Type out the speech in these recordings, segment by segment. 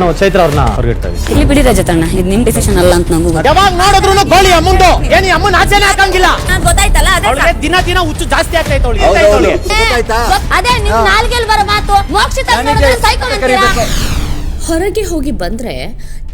ನಾವು ಚೈತ್ರ ಅವ್ರನ್ನ ಹೊರಗಿಡ್ತೀವಿ. ಇಲ್ಲಿ ಬಿಡಿ ರಜತಣ್ಣ, ಇದು ನಿಮ್ ಡಿಸಿಷನ್ ಅಲ್ಲ ಅಂತ ನಂಗೂ ಗೊತ್ತು. ಯಾವಾಗ ನೋಡಿದ್ರು ಗೋಳಿ ಅಮ್ಮಂದು ಏನಿ ಅಮ್ಮನ ಆಚೆನೆ ಹಾಕಂಗಿಲ್ಲ. ಗೊತ್ತಾಯ್ತಲ್ಲ, ಅವಳಿಗೆ ದಿನ ಹುಚ್ಚು ಜಾಸ್ತಿ ಆಗ್ತೈತೆ ಅವಳಿಗೆ. ಅದೇ ನಿಮ್ ನಾಲ್ಗೆಲ್ ಬರೋ ಮಾತು ಮೋಕ್ಷಿತ ಹೊರಗೆ ಹೋಗಿ ಬಂದ್ರೆ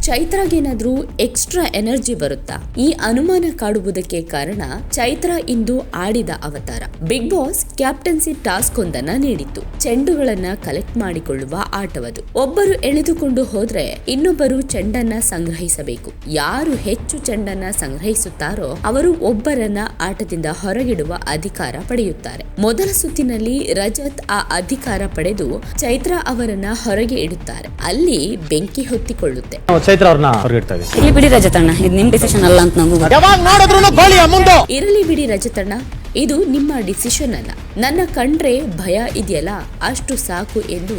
ಚೈತ್ರಾಗೇನಾದ್ರೂ ಎಕ್ಸ್ಟ್ರಾ ಎನರ್ಜಿ ಬರುತ್ತಾ? ಈ ಅನುಮಾನ ಕಾಡುವುದಕ್ಕೆ ಕಾರಣ ಚೈತ್ರ ಇಂದು ಆಡಿದ ಅವತಾರ. ಬಿಗ್ ಬಾಸ್ ಕ್ಯಾಪ್ಟನ್ಸಿ ಟಾಸ್ಕ್ ಒಂದನ್ನ ನೀಡಿತ್ತು. ಚೆಂಡುಗಳನ್ನ ಕಲೆಕ್ಟ್ ಮಾಡಿಕೊಳ್ಳುವ ಆಟವದು. ಒಬ್ಬರು ಎಳೆದುಕೊಂಡು ಹೋದ್ರೆ ಇನ್ನೊಬ್ಬರು ಚೆಂಡನ್ನ ಸಂಗ್ರಹಿಸಬೇಕು. ಯಾರು ಹೆಚ್ಚು ಚೆಂಡನ್ನ ಸಂಗ್ರಹಿಸುತ್ತಾರೋ ಅವರು ಒಬ್ಬರನ್ನ ಆಟದಿಂದ ಹೊರಗಿಡುವ ಅಧಿಕಾರ ಪಡೆಯುತ್ತಾರೆ. ಮೊದಲ ಸುತ್ತಿನಲ್ಲಿ ರಜತ್ ಆ ಅಧಿಕಾರ ಪಡೆದು ಚೈತ್ರ ಅವರನ್ನ ಹೊರಗೆ ಇಡುತ್ತಾರೆ. ಅಲ್ಲಿ ಬೆಂಕಿ ಹೊತ್ತಿಕೊಳ್ಳುತ್ತೆ. ಚೈತ್ರ ಅವ್ರನ್ನ ಹೊರಗಿಡ್ತೀವಿ. ಇಲ್ಲಿ ಬಿಡಿ ರಜತಣ್ಣ, ಇದು ನಿಮ್ ಡಿಸಿಷನ್ ಅಲ್ಲ ಅಂತ ನಂಗೂ ಗೊತ್ತು. ಯಾವಾಗ ನೋಡಿದ್ರು ಗೋಳಿ ಅಮ್ಮಂದು. ಇರಲಿ ಬಿಡಿ ರಜತಣ್ಣ, ಇದು ನಿಮ್ಮ ಡಿಸಿಷನ್ ಅಲ್ಲ. ನನ್ನ ಕಂಡ್ರೆ ಭಯ ಇದೆಯಲ್ಲ ಅಷ್ಟು ಸಾಕು ಎಂದು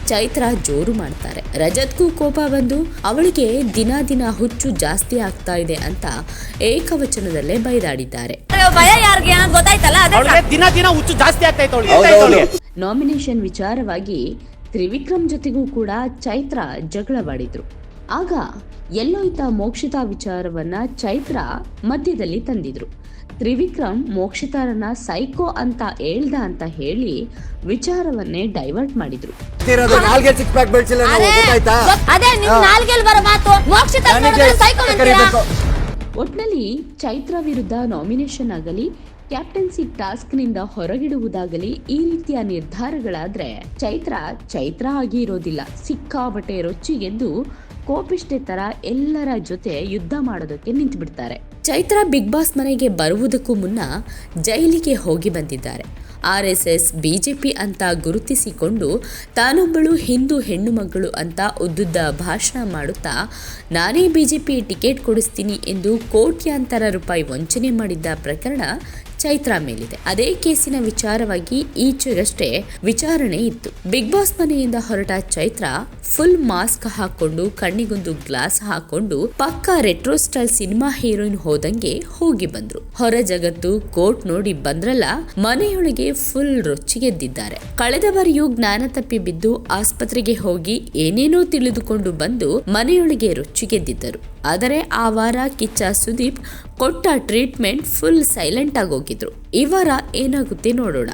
ಚೈತ್ರ ಜೋರು ಮಾಡ್ತಾರೆ. ರಜತ್ಗೂ ಕೋಪ ಬಂದು ಅವಳಿಗೆ ದಿನ ಹುಚ್ಚು ಜಾಸ್ತಿ ಆಗ್ತಾ ಇದೆ ಅಂತ ಏಕವಚನದಲ್ಲೇ ಬೈದಾಡಿದ್ದಾರೆ. ಭಯ ಯಾರಿಗೆ ಗೊತ್ತಾಯ್ತಲ್ಲ, ಅವಳಿಗೆ ದಿನ ಹುಚ್ಚು ಜಾಸ್ತಿ ಆಗ್ತೈತೆ ಅವಳಿಗೆ. ನಾಮಿನೇಷನ್ ವಿಚಾರವಾಗಿ ತ್ರಿವಿಕ್ರಮ್ ಜೊತೆಗೂ ಕೂಡ ಚೈತ್ರ ಜಗಳವಾಡಿದ್ರು. ಆಗ ಎಲ್ಲೋಯ್ತ ಮೋಕ್ಷಿತಾ ವಿಚಾರವನ್ನ ಚೈತ್ರ ಮಧ್ಯದಲ್ಲಿ ತಂದಿದ್ರು. ತ್ರಿವಿಕ್ರಮ್ ಮೋಕ್ಷಿತಾರನ್ನ ಸೈಕೋ ಅಂತ ಹೇಳ್ದ ಅಂತ ಹೇಳಿ ವಿಚಾರವನ್ನೇ ಡೈವರ್ಟ್ ಮಾಡಿದ್ರು. ಒಟ್ನಲ್ಲಿ ಚೈತ್ರ ವಿರುದ್ಧ ನಾಮಿನೇಷನ್ ಆಗಲಿ ಕ್ಯಾಪ್ಟನ್ಸಿ ಟಾಸ್ಕ್ ನಿಂದ ಹೊರಗಿಡುವುದಾಗಲಿ ಈ ರೀತಿಯ ನಿರ್ಧಾರಗಳಾದ್ರೆ ಚೈತ್ರ ಆಗಿ ಇರೋದಿಲ್ಲ. ಸಿಕ್ಕಾಬಟ್ಟೆ ರೊಚ್ಚಿಗೆದ್ದು ಕೋಪಿಷ್ಟೆ ತರ ಎಲ್ಲರ ಜೊತೆ ಯುದ್ಧ ಮಾಡೋದಕ್ಕೆ ನಿಂತು ಬಿಡ್ತಾರೆ. ಚೈತ್ರ ಬಿಗ್ ಬಾಸ್ ಮನೆಗೆ ಬರುವುದಕ್ಕೂ ಮುನ್ನ ಜೈಲಿಗೆ ಹೋಗಿ ಬಂದಿದ್ದಾರೆ. RSS ಬಿಜೆಪಿ ಅಂತ ಗುರುತಿಸಿಕೊಂಡು ತಾನೊಬ್ಬಳು ಹಿಂದೂ ಹೆಣ್ಣು ಮಗಳು ಅಂತ ಉದ್ದುದ್ದ ಭಾಷಣ ಮಾಡುತ್ತಾ ನಾನೇ ಬಿಜೆಪಿ ಟಿಕೆಟ್ ಕೊಡಿಸ್ತೀನಿ ಎಂದು ಕೋಟ್ಯಾಂತರ ರೂಪಾಯಿ ವಂಚನೆ ಮಾಡಿದ್ದ ಪ್ರಕರಣ ಚೈತ್ರ ಮೇಲಿದೆ. ಅದೇ ಕೇಸಿನ ವಿಚಾರವಾಗಿ ಈಚೆಗಷ್ಟೇ ವಿಚಾರಣೆ ಇತ್ತು. ಬಿಗ್ ಬಾಸ್ ಮನೆಯಿಂದ ಹೊರಟ ಚೈತ್ರ ಫುಲ್ ಮಾಸ್ಕ್ ಹಾಕೊಂಡು ಕಣ್ಣಿಗೊಂದು ಗ್ಲಾಸ್ ಹಾಕೊಂಡು ಪಕ್ಕಾ ರೆಟ್ರೋ ಸ್ಟೈಲ್ ಸಿನಿಮಾ ಹೀರೋಯಿನ್ ಹೋದಂಗೆ ಹೋಗಿ ಬಂದ್ರು. ಹೊರ ಜಗತ್ತು ಕೋರ್ಟ್ ನೋಡಿ ಬಂದ್ರಲ್ಲ, ಮನೆಯೊಳಗೆ ಫುಲ್ ರೊಚ್ಚಿಗೆದ್ದಿದ್ದಾರೆ. ಕಳೆದ ಬಾರಿಯೂ ಜ್ಞಾನ ತಪ್ಪಿ ಬಿದ್ದು ಆಸ್ಪತ್ರೆಗೆ ಹೋಗಿ ಏನೇನೋ ತಿಳಿದುಕೊಂಡು ಬಂದು ಮನೆಯೊಳಗೆ ರೊಚ್ಚಿಗೆದ್ದಿದ್ದರು. ಆದರೆ ಆ ವಾರ ಕಿಚ್ಚ ಸುದೀಪ್ ಕೊಟ್ಟ ಟ್ರೀಟ್ಮೆಂಟ್ ಫುಲ್ ಸೈಲೆಂಟ್ ಆಗೋಗಿದ್ರು. ಈ ವಾರ ಏನಾಗುತ್ತೆ ನೋಡೋಣ.